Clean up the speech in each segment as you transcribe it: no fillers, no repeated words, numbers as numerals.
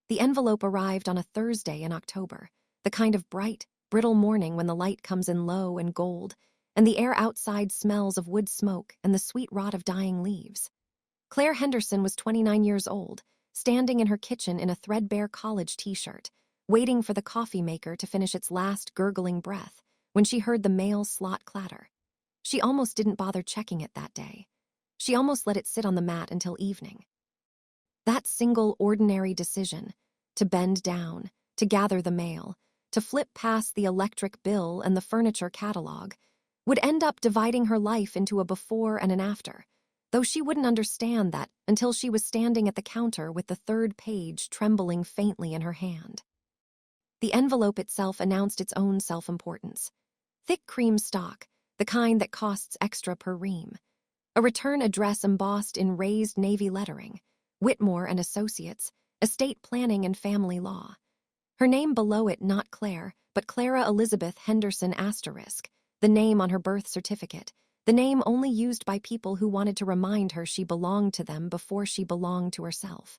The envelope arrived on a Thursday in October, the kind of bright, brittle morning when the light comes in low and gold, and the air outside smells of wood smoke and the sweet rot of dying leaves. Claire Henderson was 29 years old, standing in her kitchen in a threadbare college t-shirt, waiting for the coffee maker to finish its last gurgling breath, when she heard the mail slot clatter. She almost didn't bother checking it that day. She almost let it sit on the mat until evening. That single ordinary decision, to bend down, to gather the mail, to flip past the electric bill and the furniture catalog, would end up dividing her life into a before and an after, though she wouldn't understand that until she was standing at the counter with the third page trembling faintly in her hand. The envelope itself announced its own self-importance. Thick cream stock, the kind that costs extra per ream. A return address embossed in raised navy lettering, Whitmore and Associates, Estate Planning and Family Law. Her name below it not Claire, but Clara Elizabeth Henderson *, the name on her birth certificate, the name only used by people who wanted to remind her she belonged to them before she belonged to herself.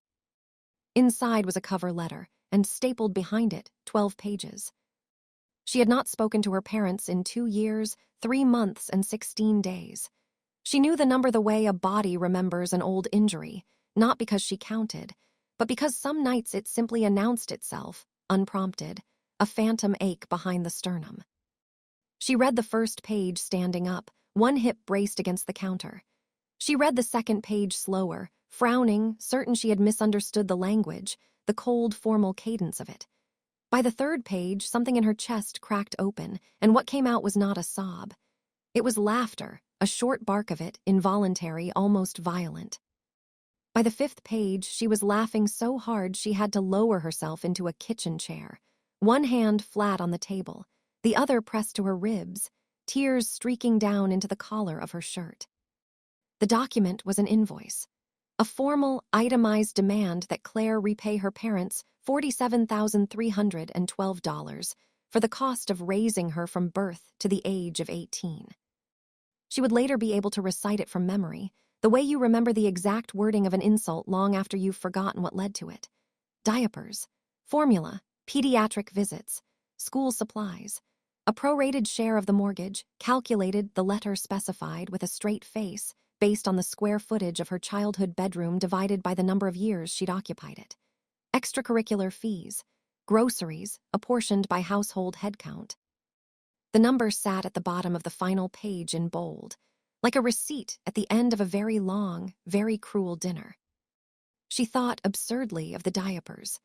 Inside was a cover letter, and stapled behind it, 12 pages. She had not spoken to her parents in 2 years, 3 months, and 16 days. She knew the number the way a body remembers an old injury, not because she counted, but because some nights it simply announced itself, unprompted, a phantom ache behind the sternum. She read the first page standing up, one hip braced against the counter. She read the second page slower, frowning, certain she had misunderstood the language, the cold, formal cadence of it. By the third page, something in her chest cracked open, and what came out was not a sob. It was laughter, a short bark of it, involuntary, almost violent. By the fifth page, she was laughing so hard she had to lower herself into a kitchen chair, one hand flat on the table, the other pressed to her ribs, tears streaking down into the collar of her shirt. The document was an invoice, a formal, itemized demand that Claire repay her parents $47,312 for the cost of raising her from birth to the age of 18. She would later be able to recite it from memory, the way you remember the exact wording of an insult long after you've forgotten what led to it. Diapers, formula, pediatric visits, school supplies, a prorated share of the mortgage, calculated, the letter specified, with a straight face, based on the square footage of her childhood bedroom divided by the number of years she'd occupied it. Extracurricular fees, groceries, apportioned by household headcount. The number sat at the bottom of the final page in bold, like a receipt at the end of a very long, very cruel dinner. She thought absurdly of the diapers.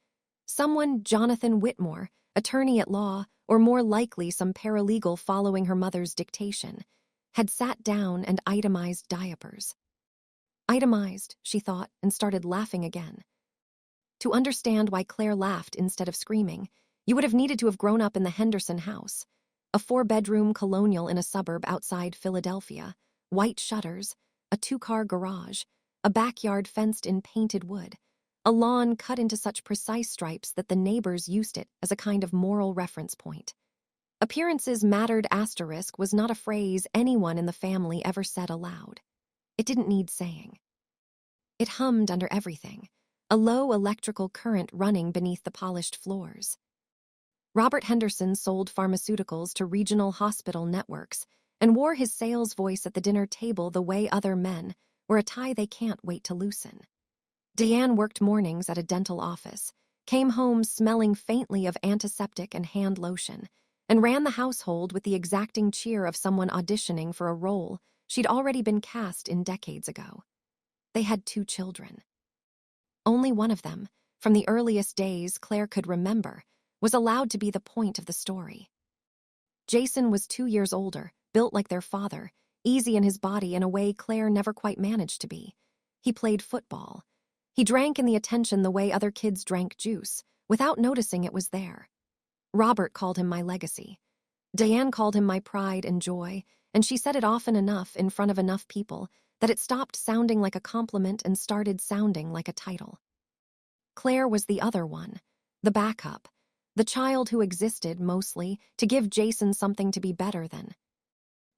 Someone, Jonathan Whitmore, attorney at law, or more likely some paralegal following her mother's dictation, had sat down and itemized diapers. Itemized, she thought, and started laughing again. To understand why Claire laughed instead of screaming, you would have needed to have grown up in the Henderson house, a 4-bedroom colonial in a suburb outside Philadelphia, white shutters, a 2-car garage, a backyard fenced in painted wood, a lawn cut into such precise stripes that the neighbors used it as a kind of moral reference point. Appearances mattered * was not a phrase anyone in the family ever said aloud. It didn't need saying. It hummed under everything, a low electrical current running beneath the polished floors. Robert Henderson sold pharmaceuticals to regional hospital networks and wore his sales voice at the dinner table the way other men wear a tie they can't wait to loosen. Diane worked mornings at a dental office, came home smelling faintly of antiseptic and hand lotion, and ran the household with the exacting cheer of someone auditioning for a role she'd already been cast in decades ago. They had 2 children. Only one of them, from the earliest days Claire could remember, was allowed to be the point of the story. Jason was 2 years older, built like their father, easy in his body in a way Claire never quite managed to be. He played football. He drank in the attention the way other kids drank juice, without noticing it was there. Robert called him my legacy. Diane called him my pride and joy, and she said it often enough in front of enough people that it stopped sounding like a compliment and started sounding like a title. Claire was the other one, the backup, the child who existed, mostly, to give Jason something to be better than.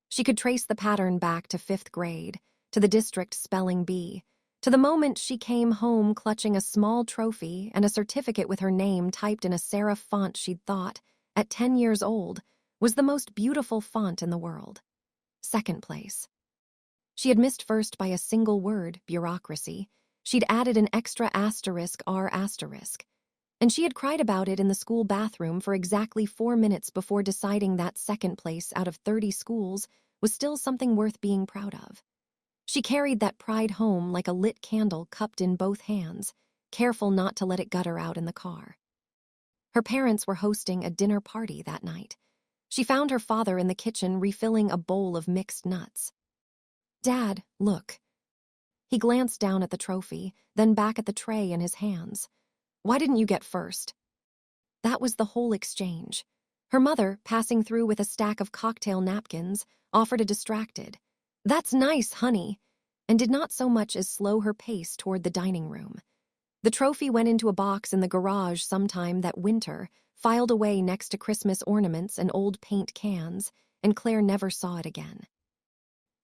She could trace the pattern back to 5th grade, to the district spelling bee, to the moment she came home clutching a small trophy and a certificate with her name typed in a serif font she'd thought, at 10 years old, was the most beautiful font in the world. Second place. She had missed first by a single word, bureaucracy. She'd added an extra asterisk R asterisk. And she had cried about it in the school bathroom for exactly 4 minutes before deciding that second place out of 30 schools was still something worth being proud of. She carried that pride home like a lit candle cupped in both hands, careful not to let it gutter out in the car. Her parents were hosting a dinner party that night. She found her father in the kitchen refilling a bowl of mixed nuts. "Dad, look." He glanced down at the trophy, then back at the tray in his hands. "Why didn't you get first?" That was the whole exchange. Her mother, passing through with a stack of cocktail napkins, offered a distracted, "That's nice, honey," and did not so much as slow her pace toward the dining room. The trophy went into a box in the garage sometime that winter, filed away next to Christmas ornaments and old paint cans, and Claire never saw it again.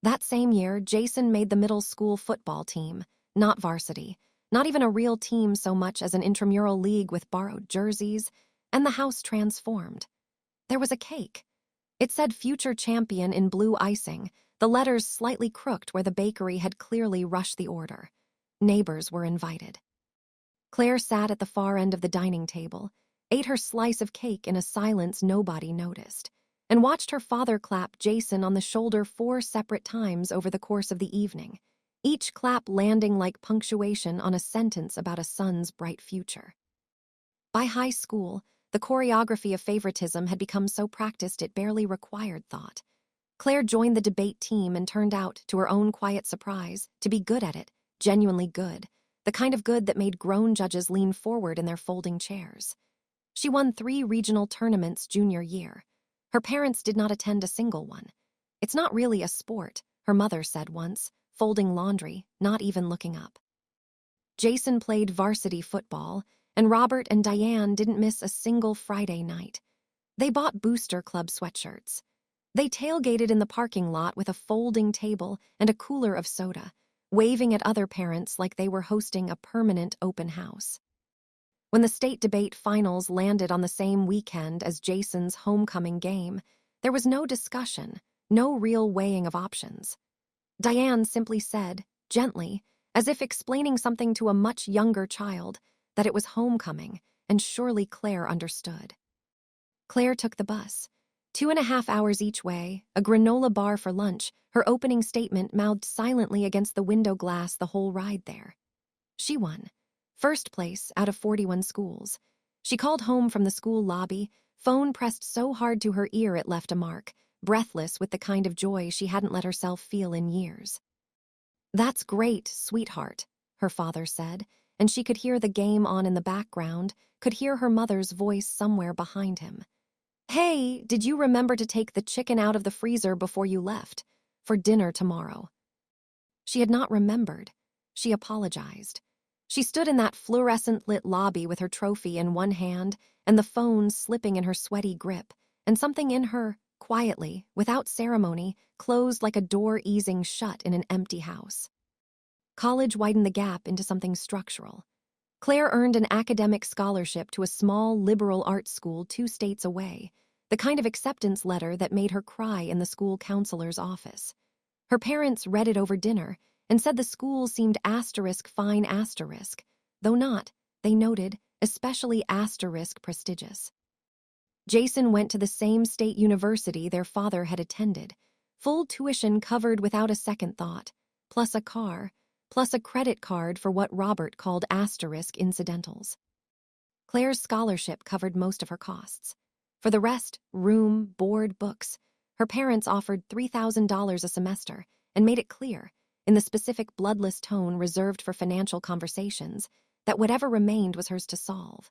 That same year, Jason made the middle school football team, not varsity, not even a real team so much as an intramural league with borrowed jerseys, and the house transformed. There was a cake. It said future champion in blue icing, the letters slightly crooked where the bakery had clearly rushed the order. Neighbors were invited. Claire sat at the far end of the dining table, ate her slice of cake in a silence nobody noticed, and watched her father clap Jason on the shoulder 4 separate times over the course of the evening, each clap landing like punctuation on a sentence about a son's bright future. By high school, the choreography of favoritism had become so practiced it barely required thought. Claire joined the debate team and turned out, to her own quiet surprise, to be good at it, genuinely good, the kind of good that made grown judges lean forward in their folding chairs. She won 3 regional tournaments junior year. Her parents did not attend a single one. "It's not really a sport," her mother said once, folding laundry, not even looking up. Jason played varsity football, and Robert and Diane didn't miss a single Friday night. They bought Booster Club sweatshirts. They tailgated in the parking lot with a folding table and a cooler of soda, waving at other parents like they were hosting a permanent open house. When the state debate finals landed on the same weekend as Jason's homecoming game, there was no discussion, no real weighing of options. Diane simply said, gently, as if explaining something to a much younger child, that it was homecoming, and surely Claire understood. Claire took the bus. 2.5 hours each way, a granola bar for lunch, her opening statement mouthed silently against the window glass the whole ride there. She won. First place out of 41 schools. She called home from the school lobby, phone pressed so hard to her ear it left a mark, breathless with the kind of joy she hadn't let herself feel in years. "That's great, sweetheart," her father said, and she could hear the game on in the background, could hear her mother's voice somewhere behind him. "Hey, did you remember to take the chicken out of the freezer before you left? For dinner tomorrow?" She had not remembered. She apologized. She stood in that fluorescent-lit lobby with her trophy in one hand and the phone slipping in her sweaty grip, and something in her, quietly, without ceremony, closed like a door easing shut in an empty house. College widened the gap into something structural. Claire earned an academic scholarship to a small liberal arts school 2 states away, the kind of acceptance letter that made her cry in the school counselor's office. Her parents read it over dinner and said the school seemed fine asterisk, though not, they noted, especially asterisk prestigious. Jason went to the same state university their father had attended, full tuition covered without a second thought, plus a car, plus a credit card for what Robert called asterisk incidentals. Claire's scholarship covered most of her costs. For the rest, room, board, books, her parents offered $3,000 a semester and made it clear, in the specific bloodless tone reserved for financial conversations, that whatever remained was hers to solve.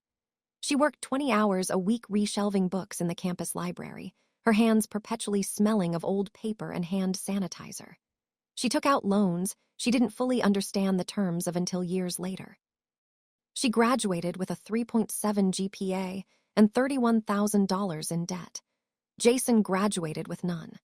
She worked 20 hours a week reshelving books in the campus library, her hands perpetually smelling of old paper and hand sanitizer. She took out loans she didn't fully understand the terms of until years later. She graduated with a 3.7 GPA and $31,000 in debt. Jason graduated with none.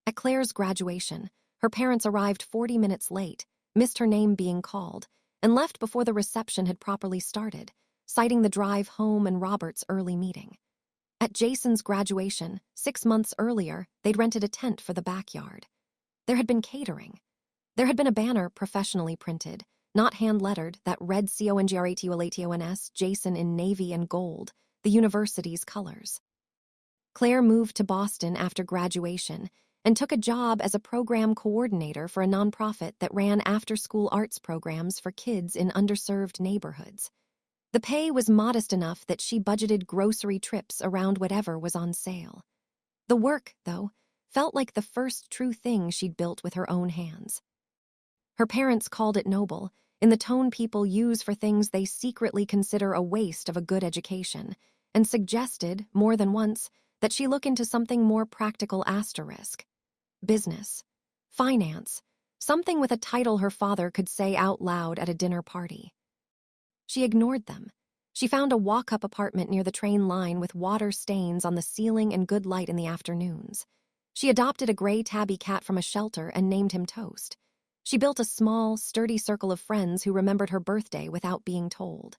At Claire's graduation, her parents arrived 40 minutes late, missed her name being called, and left before the reception had properly started, citing the drive home and Robert's early meeting. At Jason's graduation, 6 months earlier, they'd rented a tent for the backyard. There had been catering. There had been a banner professionally printed, not hand-lettered, that read CONGRATULATIONS, Jason in navy and gold, the university's colors. Claire moved to Boston after graduation and took a job as a program coordinator for a nonprofit that ran after-school arts programs for kids in underserved neighborhoods. The pay was modest enough that she budgeted grocery trips around whatever was on sale. The work, though, felt like the first true thing she'd built with her own hands. Her parents called it noble, in the tone people use for things they secretly consider a waste of a good education, and suggested, more than once, that she look into something more practical asterisk. Business. Finance. Something with a title her father could say out loud at a dinner party. She ignored them. She found a walk-up apartment near the train line with water stains on the ceiling and good light in the afternoons. She adopted a gray tabby cat from a shelter and named him Toast. She built a small, sturdy circle of friends who remembered her birthday without being told.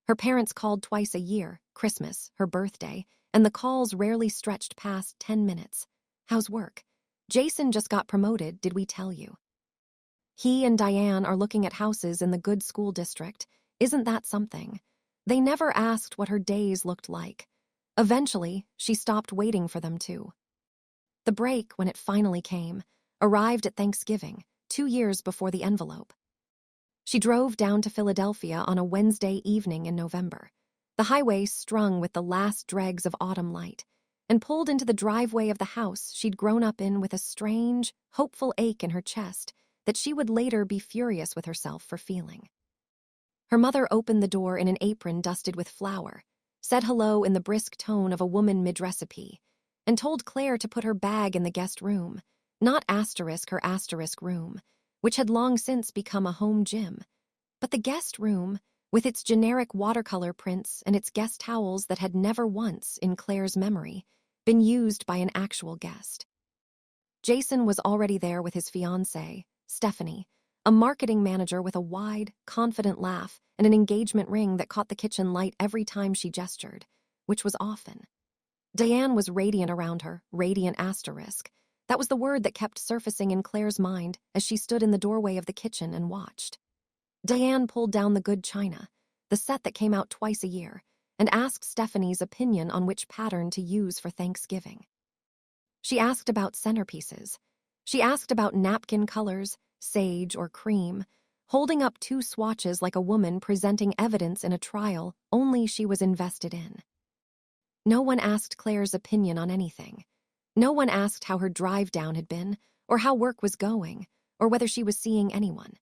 Her parents called twice a year, Christmas, her birthday, and the calls rarely stretched past 10 minutes. How's work? Jason just got promoted, did we tell you? He and Diane are looking at houses in the good school district. Isn't that something? They never asked what her days looked like. Eventually, she stopped waiting for them to. The break, when it finally came, arrived at Thanksgiving, 2 years before the envelope. She drove down to Philadelphia on a Wednesday evening in November, the highway strung with the last dregs of autumn light, and pulled into the driveway of the house she'd grown up in with a strange, hopeful ache in her chest that she would later be furious with herself for feeling. Her mother opened the door in an apron dusted with flour, said hello in the brisk tone of a woman mid-recipe, and told Claire to put her bag in the guest room, not her asterisk room, which had long since become a home gym, but the guest room, with its generic watercolor prints and its guest towels that had never once, in Claire's memory, been used by an actual guest. Jason was already there with his fiancée, Stephanie, a marketing manager with a wide, confident laugh and an engagement ring that caught the kitchen light every time she gestured, which was often. Diane was radiant around her, radiant asterisk. That was the word that kept surfacing in Claire's mind as she stood in the doorway of the kitchen and watched. Diane pulled down the good china, the set that came out twice a year, and asked Stephanie's opinion on which pattern to use for Thanksgiving. She asked about centerpieces. She asked about napkin colors, sage or cream, holding up 2 swatches like a woman presenting evidence in a trial only she was invested in. No one asked Claire's opinion on anything. No one asked how her drive down had been, or how work was going, or whether she was seeing anyone.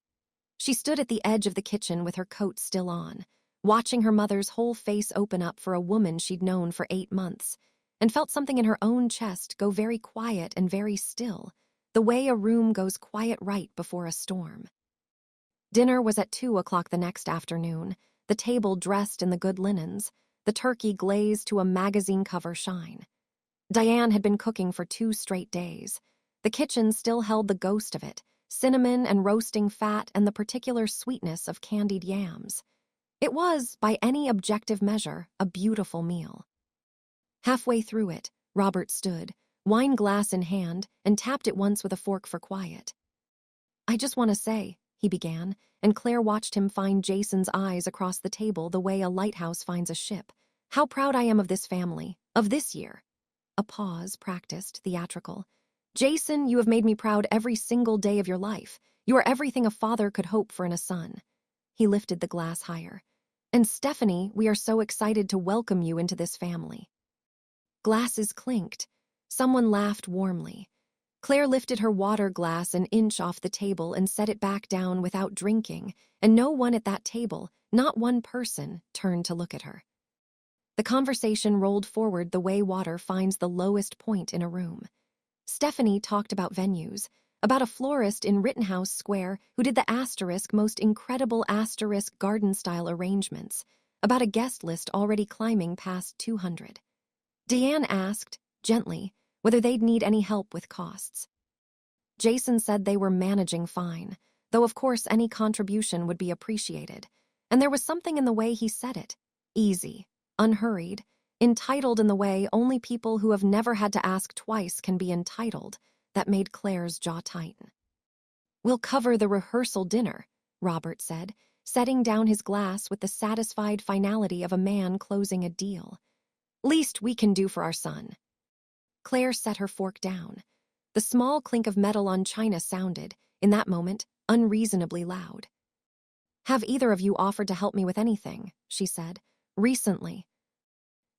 She stood at the edge of the kitchen with her coat still on, watching her mother's whole face open up for a woman she'd known for 8 months, and felt something in her own chest go very quiet and very still, the way a room goes quiet right before a storm. Dinner was at 2 o'clock the next afternoon, the table dressed in the good linens, the turkey glazed to a magazine cover shine. Diane had been cooking for 2 straight days. The kitchen still held the ghost of it, cinnamon and roasting fat and the particular sweetness of candied yams. It was, by any objective measure, a beautiful meal. Halfway through it, Robert stood, wine glass in hand, and tapped it once with a fork for quiet. "I just want to say," he began, and Claire watched him find Jason's eyes across the table the way a lighthouse finds a ship. "How proud I am of this family, of this year." A pause, practiced, theatrical. "Jason, you have made me proud every single day of your life. You are everything a father could hope for in a son." He lifted the glass higher. "And Stephanie, we are so excited to welcome you into this family." Glasses clinked. Someone laughed warmly. Claire lifted her water glass an inch off the table and set it back down without drinking, and no one at that table, not one person, turned to look at her. The conversation rolled forward the way water finds the lowest point in a room. Stephanie talked about venues, about a florist in Rittenhouse Square who did the most incredible garden-style arrangements, about a guest list already climbing past 200. Diane asked, gently, whether they'd need any help with costs. Jason said they were managing fine. though of course any contribution would be appreciated. And there was something in the way he said it. Easy, unhurried, entitled in the way only people who have never had to ask twice can be entitled, that made Claire's jaw tighten. "We'll cover the rehearsal dinner," Robert said, setting down his glass with the satisfied finality of a man closing a deal. "Least we can do for our son." Claire set her fork down. The small clink of metal on china sounded, in that moment, unreasonably loud. "Have either of you offered to help me with anything?" she said. "Recently."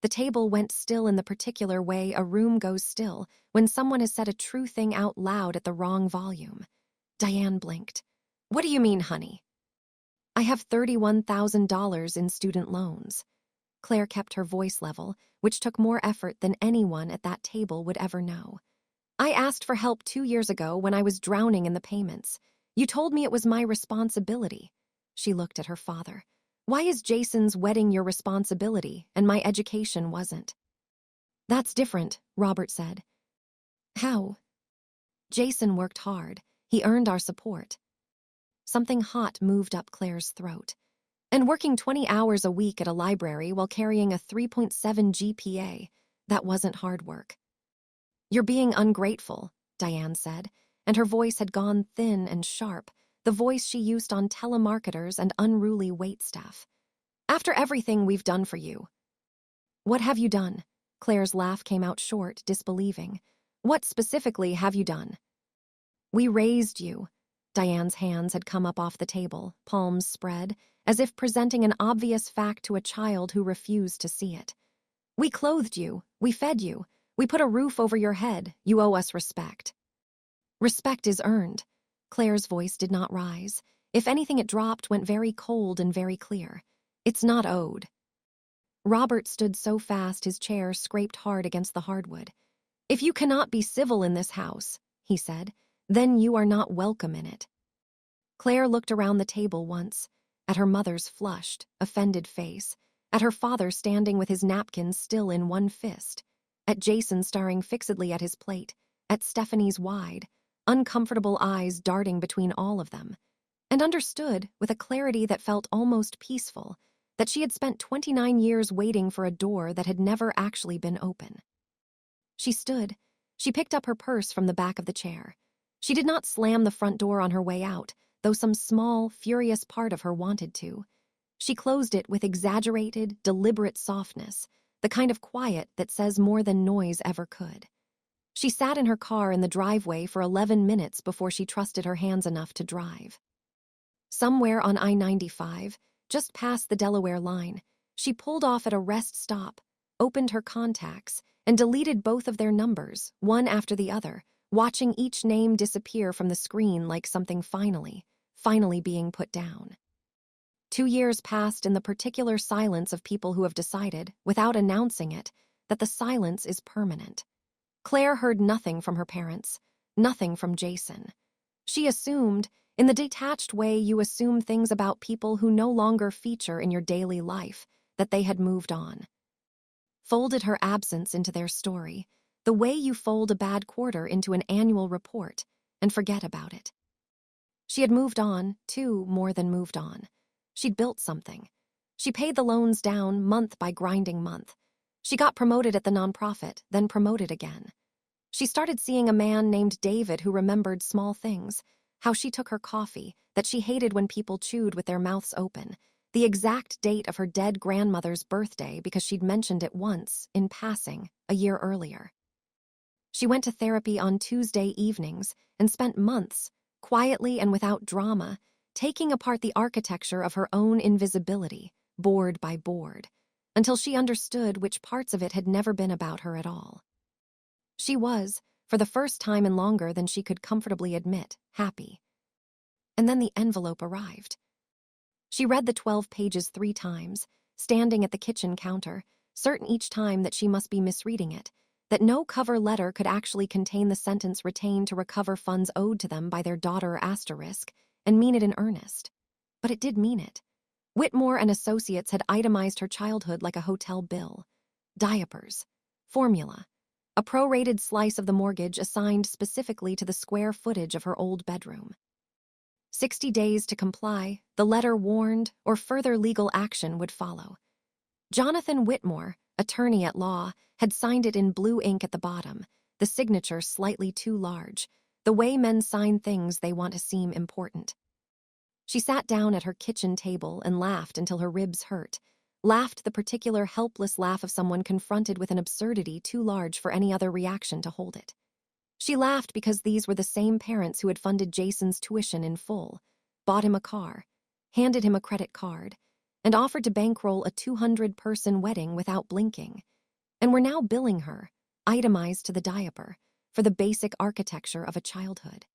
The table went still in the particular way a room goes still when someone has said a true thing out loud at the wrong volume. Diane blinked. "What do you mean, honey?" "I have $31,000 in student loans." Claire kept her voice level, which took more effort than anyone at that table would ever know. "I asked for help 2 years ago when I was drowning in the payments. You told me it was my responsibility." She looked at her father. "Why is Jason's wedding your responsibility and my education wasn't?" "That's different," Robert said. "How?" "Jason worked hard. He earned our support." Something hot moved up Claire's throat. "And working 20 hours a week at a library while carrying a 3.7 GPA, that wasn't hard work." "You're being ungrateful," Diane said, and her voice had gone thin and sharp, the voice she used on telemarketers and unruly waitstaff. "After everything we've done for you." "What have you done?" Claire's laugh came out short, disbelieving. "What specifically have you done?" "We raised you." Diane's hands had come up off the table, palms spread, as if presenting an obvious fact to a child who refused to see it. "We clothed you. We fed you. We put a roof over your head. You owe us respect." "Respect is earned." Claire's voice did not rise. If anything, it dropped, went very cold and very clear. "It's not owed." Robert stood so fast his chair scraped hard against the hardwood. "If you cannot be civil in this house," he said, "then you are not welcome in it." Claire looked around the table once, at her mother's flushed, offended face, at her father standing with his napkins still in one fist, at Jason staring fixedly at his plate, at Stephanie's wide, uncomfortable eyes darting between all of them, and understood, with a clarity that felt almost peaceful, that she had spent 29 years waiting for a door that had never actually been open. She stood. She picked up her purse from the back of the chair. She did not slam the front door on her way out, though some small, furious part of her wanted to. She closed it with exaggerated, deliberate softness, the kind of quiet that says more than noise ever could. She sat in her car in the driveway for 11 minutes before she trusted her hands enough to drive. Somewhere on I-95, just past the Delaware line, she pulled off at a rest stop, opened her contacts, and deleted both of their numbers, one after the other, watching each name disappear from the screen like something finally being put down. 2 years passed in the particular silence of people who have decided, without announcing it, that the silence is permanent. Claire heard nothing from her parents, nothing from Jason. She assumed, in the detached way you assume things about people who no longer feature in your daily life, that they had moved on. Folded her absence into their story, the way you fold a bad quarter into an annual report, and forget about it. She had moved on, too, more than moved on. She'd built something. She paid the loans down month by grinding month. She got promoted at the nonprofit, then promoted again. She started seeing a man named David who remembered small things, how she took her coffee, that she hated when people chewed with their mouths open, the exact date of her dead grandmother's birthday because she'd mentioned it once, in passing, a year earlier. She went to therapy on Tuesday evenings and spent months, quietly and without drama, taking apart the architecture of her own invisibility, board by board, until she understood which parts of it had never been about her at all. She was, for the first time in longer than she could comfortably admit, happy. And then the envelope arrived. She read the 12 pages 3 times, standing at the kitchen counter, certain each time that she must be misreading it, that no cover letter could actually contain the sentence retained to recover funds owed to them by their daughter asterisk, and mean it in earnest. But it did mean it. Whitmore and Associates had itemized her childhood like a hotel bill. Diapers. Formula. A prorated slice of the mortgage assigned specifically to the square footage of her old bedroom. 60 days to comply, the letter warned, or further legal action would follow. Jonathan Whitmore, attorney at law, had signed it in blue ink at the bottom, the signature slightly too large, the way men sign things they want to seem important. She sat down at her kitchen table and laughed until her ribs hurt, laughed the particular helpless laugh of someone confronted with an absurdity too large for any other reaction to hold it. She laughed because these were the same parents who had funded Jason's tuition in full, bought him a car, handed him a credit card, and offered to bankroll a 200-person wedding without blinking, and were now billing her, itemized to the diaper, for the basic architecture of a childhood.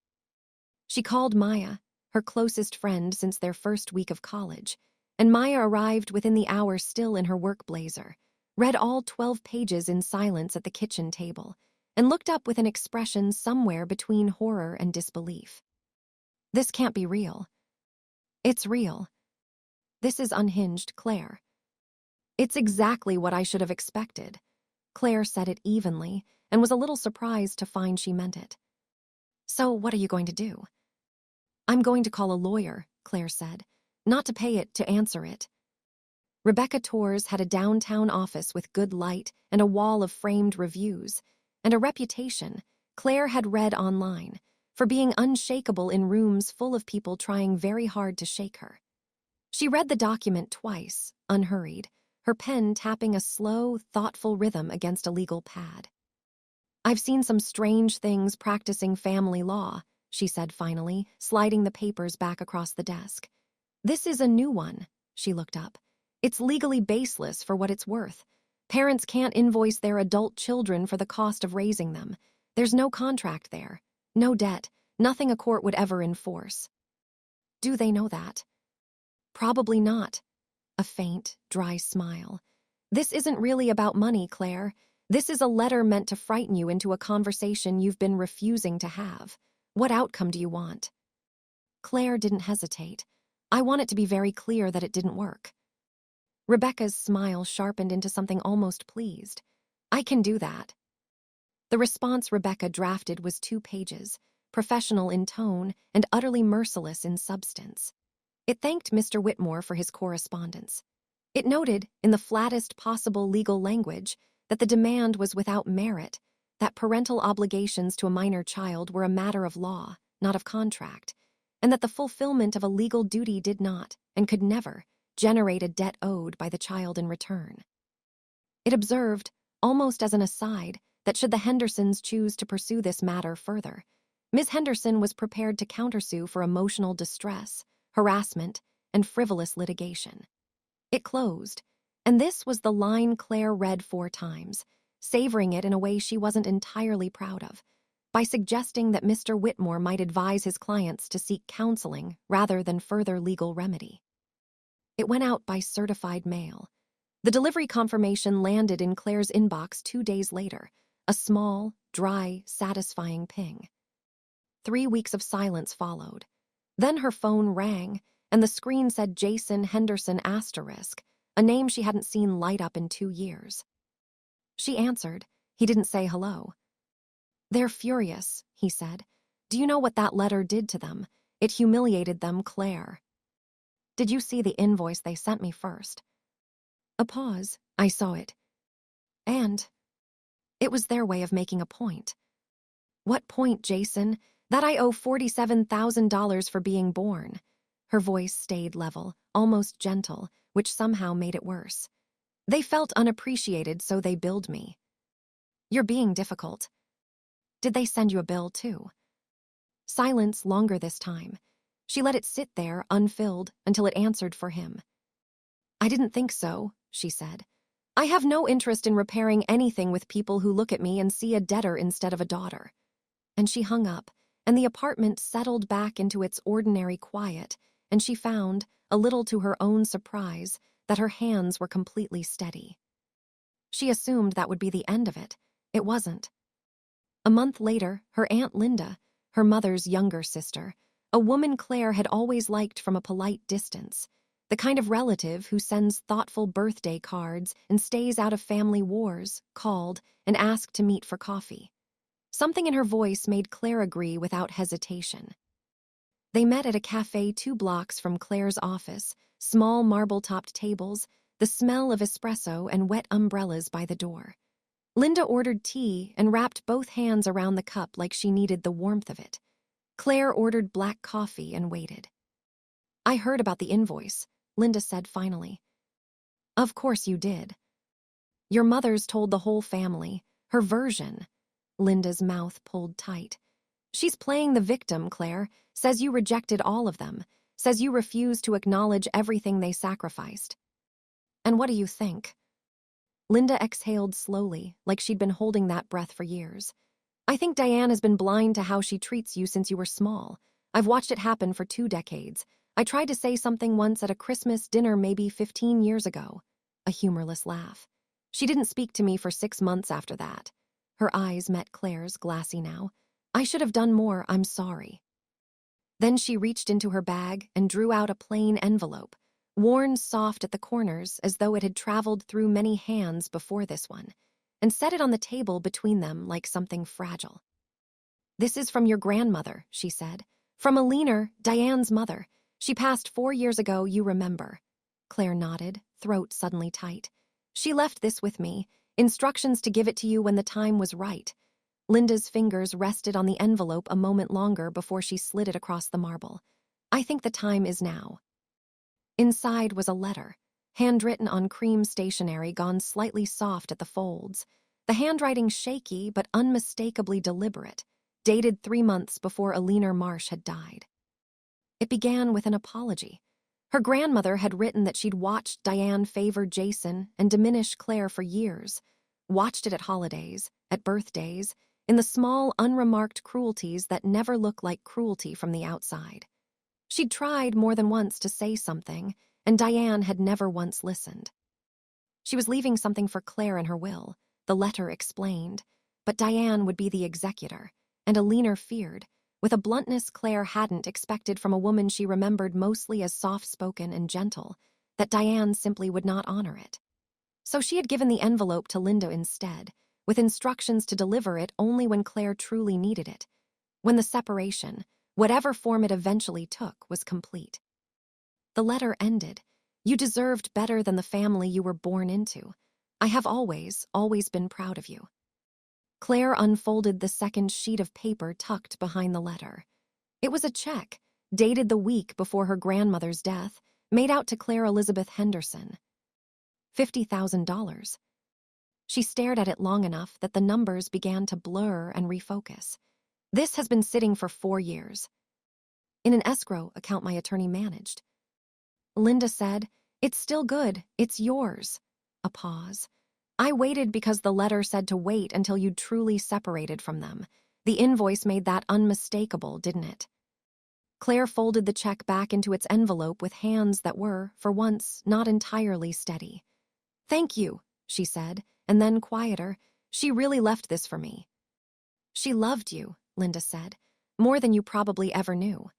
She called Maya, her closest friend since their first week of college, and Maya arrived within the hour still in her work blazer, read all 12 pages in silence at the kitchen table, and looked up with an expression somewhere between horror and disbelief. This can't be real. It's real. This is unhinged, Claire. It's exactly what I should have expected. Claire said it evenly, and was a little surprised to find she meant it. So what are you going to do? I'm going to call a lawyer, Claire said. Not to pay it, to answer it. Rebecca Torres had a downtown office with good light and a wall of framed reviews, and a reputation, Claire had read online, for being unshakable in rooms full of people trying very hard to shake her. She read the document twice, unhurried, her pen tapping a slow, thoughtful rhythm against a legal pad. I've seen some strange things practicing family law, she said finally, sliding the papers back across the desk. This is a new one, she looked up. It's legally baseless for what it's worth. Parents can't invoice their adult children for the cost of raising them. There's no contract there, no debt, nothing a court would ever enforce. Do they know that? Probably not. A faint, dry smile. This isn't really about money, Claire. This is a letter meant to frighten you into a conversation you've been refusing to have. What outcome do you want? Claire didn't hesitate. I want it to be very clear that it didn't work. Rebecca's smile sharpened into something almost pleased. I can do that. The response Rebecca drafted was 2 pages, professional in tone and utterly merciless in substance. It thanked Mr. Whitmore for his correspondence. It noted, in the flattest possible legal language, that the demand was without merit, that parental obligations to a minor child were a matter of law, not of contract, and that the fulfillment of a legal duty did not, and could never, generate a debt owed by the child in return. It observed, almost as an aside, that should the Hendersons choose to pursue this matter further, Ms. Henderson was prepared to countersue for emotional distress, harassment, and frivolous litigation. It closed, and this was the line Claire read 4 times, savoring it in a way she wasn't entirely proud of, by suggesting that Mr. Whitmore might advise his clients to seek counseling rather than further legal remedy. It went out by certified mail. The delivery confirmation landed in Claire's inbox 2 days later, a small, dry, satisfying ping. 3 weeks of silence followed. Then her phone rang, and the screen said Jason Henderson *, a name she hadn't seen light up in 2 years. She answered. He didn't say hello. They're furious, he said. Do you know what that letter did to them? It humiliated them, Claire. Did you see the invoice they sent me first? A pause. I saw it. And it was their way of making a point. What point, Jason? That I owe $47,000 for being born. Her voice stayed level, almost gentle, which somehow made it worse. They felt unappreciated, so they billed me. You're being difficult. Did they send you a bill, too? Silence longer this time. She let it sit there, unfilled, until it answered for him. I didn't think so, she said. I have no interest in repairing anything with people who look at me and see a debtor instead of a daughter. And she hung up, and the apartment settled back into its ordinary quiet, and she found, a little to her own surprise, that her hands were completely steady. She assumed that would be the end of it. It wasn't. A month later, her Aunt Linda, her mother's younger sister, a woman Claire had always liked from a polite distance, the kind of relative who sends thoughtful birthday cards and stays out of family wars, called and asked to meet for coffee. Something in her voice made Claire agree without hesitation. They met at a cafe 2 blocks from Claire's office, small marble-topped tables, the smell of espresso and wet umbrellas by the door. Linda ordered tea and wrapped both hands around the cup like she needed the warmth of it. Claire ordered black coffee and waited. "I heard about the invoice," Linda said finally. "Of course you did. Your mother's told the whole family, her version." Linda's mouth pulled tight. "She's playing the victim, Claire, says you rejected all of them, says you refused to acknowledge everything they sacrificed. And what do you think?" Linda exhaled slowly, like she'd been holding that breath for years. "I think Diane has been blind to how she treats you since you were small. I've watched it happen for 2 decades. I tried to say something once at a Christmas dinner maybe 15 years ago." A humorless laugh. "She didn't speak to me for 6 months after that." Her eyes met Claire's, glassy now. "I should have done more, I'm sorry." Then she reached into her bag and drew out a plain envelope, worn soft at the corners as though it had traveled through many hands before this one, and set it on the table between them like something fragile. "This is from your grandmother," she said. "From Alina, Diane's mother. She passed 4 years ago, you remember." Claire nodded, throat suddenly tight. "She left this with me, instructions to give it to you when the time was right." Linda's fingers rested on the envelope a moment longer before she slid it across the marble. "I think the time is now." Inside was a letter, handwritten on cream stationery gone slightly soft at the folds, the handwriting shaky but unmistakably deliberate, dated 3 months before Alina Marsh had died. It began with an apology. Her grandmother had written that she'd watched Diane favor Jason and diminish Claire for years, watched it at holidays, at birthdays, in the small, unremarked cruelties that never look like cruelty from the outside. She'd tried more than once to say something, and Diane had never once listened. She was leaving something for Claire in her will, the letter explained, but Diane would be the executor, and Alina feared, with a bluntness Claire hadn't expected from a woman she remembered mostly as soft-spoken and gentle, that Diane simply would not honor it. So she had given the envelope to Linda instead, with instructions to deliver it only when Claire truly needed it, when the separation, whatever form it eventually took, was complete. The letter ended. "You deserved better than the family you were born into. I have always been proud of you." Claire unfolded the second sheet of paper tucked behind the letter. It was a check, dated the week before her grandmother's death, made out to Claire Elizabeth Henderson. $50,000. She stared at it long enough that the numbers began to blur and refocus. "This has been sitting for 4 years. In an escrow account my attorney managed." Linda said, "It's still good. It's yours." A pause. "I waited because the letter said to wait until you'd truly separated from them. The invoice made that unmistakable, didn't it?" Claire folded the check back into its envelope with hands that were, for once, not entirely steady. "Thank you," she said, and then quieter, "She really left this for me." "She loved you," Linda said, "more than you probably ever knew."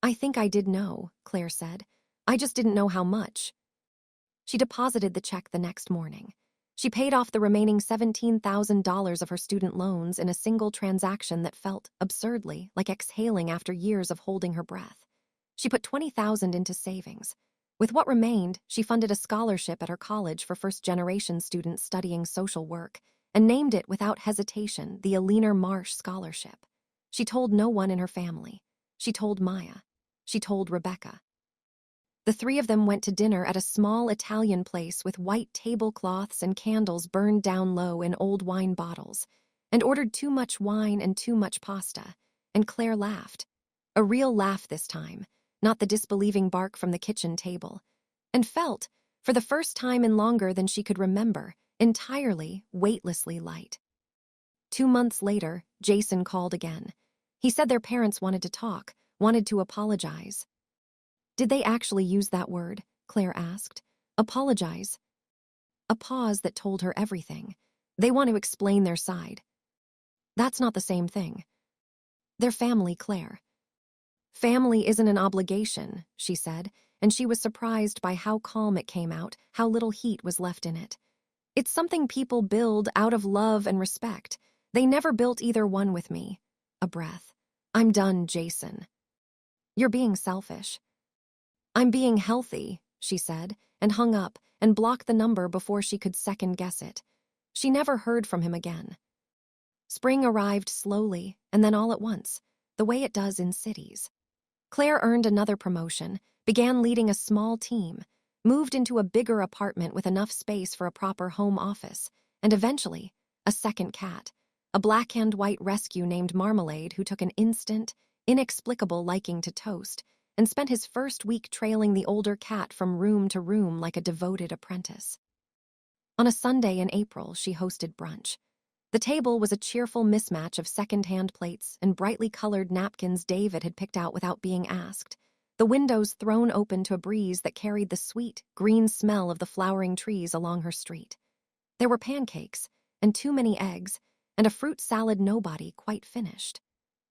"I think I did know," Claire said. "I just didn't know how much." She deposited the check the next morning. She paid off the remaining $17,000 of her student loans in a single transaction that felt, absurdly, like exhaling after years of holding her breath. She put $20,000 into savings. With what remained, she funded a scholarship at her college for first-generation students studying social work, and named it without hesitation the Alina Marsh Scholarship. She told no one in her family. She told Maya. She told Rebecca. The 3 of them went to dinner at a small Italian place with white tablecloths and candles burned down low in old wine bottles, and ordered too much wine and too much pasta, and Claire laughed. A real laugh this time, not the disbelieving bark from the kitchen table, and felt, for the first time in longer than she could remember, entirely, weightlessly light. 2 months later, Jason called again. He said their parents wanted to talk, wanted to apologize. "Did they actually use that word?" Claire asked. "Apologize?" A pause that told her everything. "They want to explain their side." "That's not the same thing." "They're family, Claire." "Family isn't an obligation," she said, and she was surprised by how calm it came out, how little heat was left in it. "It's something people build out of love and respect. They never built either one with me." A breath. "I'm done, Jason." You're being selfish. I'm being healthy, she said, and hung up and blocked the number before she could second-guess it. She never heard from him again. Spring arrived slowly, and then all at once, the way it does in cities. Claire earned another promotion, began leading a small team, moved into a bigger apartment with enough space for a proper home office, and eventually, a second cat, a black-and-white rescue named Marmalade who took an instant, inexplicable liking to Toast and spent his first week trailing the older cat from room to room like a devoted apprentice. On a Sunday in April, she hosted brunch. The table was a cheerful mismatch of second-hand plates and brightly colored napkins David had picked out without being asked, the windows thrown open to a breeze that carried the sweet, green smell of the flowering trees along her street. There were pancakes, and too many eggs, and a fruit salad nobody quite finished.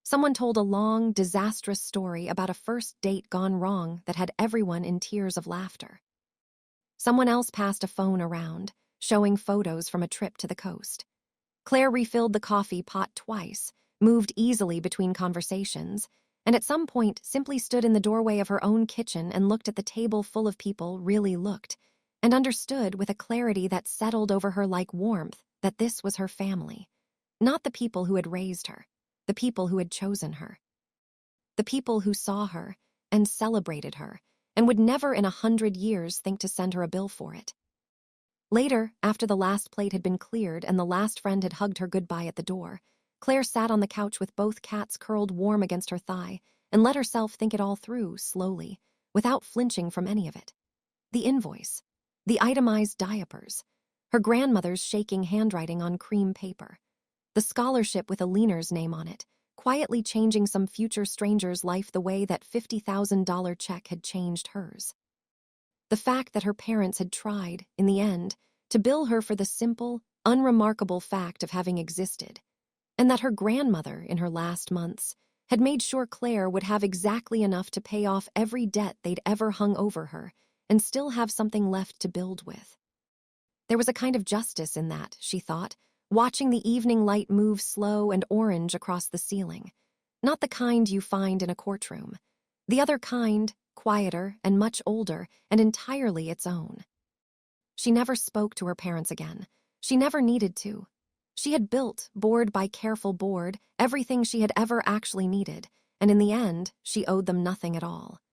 Someone told a long, disastrous story about a first date gone wrong that had everyone in tears of laughter. Someone else passed a phone around, showing photos from a trip to the coast. Claire refilled the coffee pot twice, moved easily between conversations, and at some point simply stood in the doorway of her own kitchen and looked at the table full of people, really looked, and understood with a clarity that settled over her like warmth that this was her family. Not the people who had raised her, the people who had chosen her. The people who saw her and celebrated her and would never in 100 years think to send her a bill for it. Later, after the last plate had been cleared and the last friend had hugged her goodbye at the door, Claire sat on the couch with both cats curled warm against her thigh and let herself think it all through, slowly, without flinching from any of it. The invoice, the itemized diapers, her grandmother's shaking handwriting on cream paper, the scholarship with Aliner's name on it, quietly changing some future stranger's life the way that $50,000 check had changed hers. The fact that her parents had tried, in the end, to bill her for the simple, unremarkable fact of having existed, and that her grandmother, in her last months, had made sure Claire would have exactly enough to pay off every debt they'd ever hung over her and still have something left to build with. There was a kind of justice in that, she thought, watching the evening light move slow and orange across the ceiling. Not the kind you find in a courtroom. The other kind, quieter and much older and entirely its own. She never spoke to her parents again. She never needed to. She had built, board by careful board, everything she had ever actually needed, and in the end, she owed them nothing at all.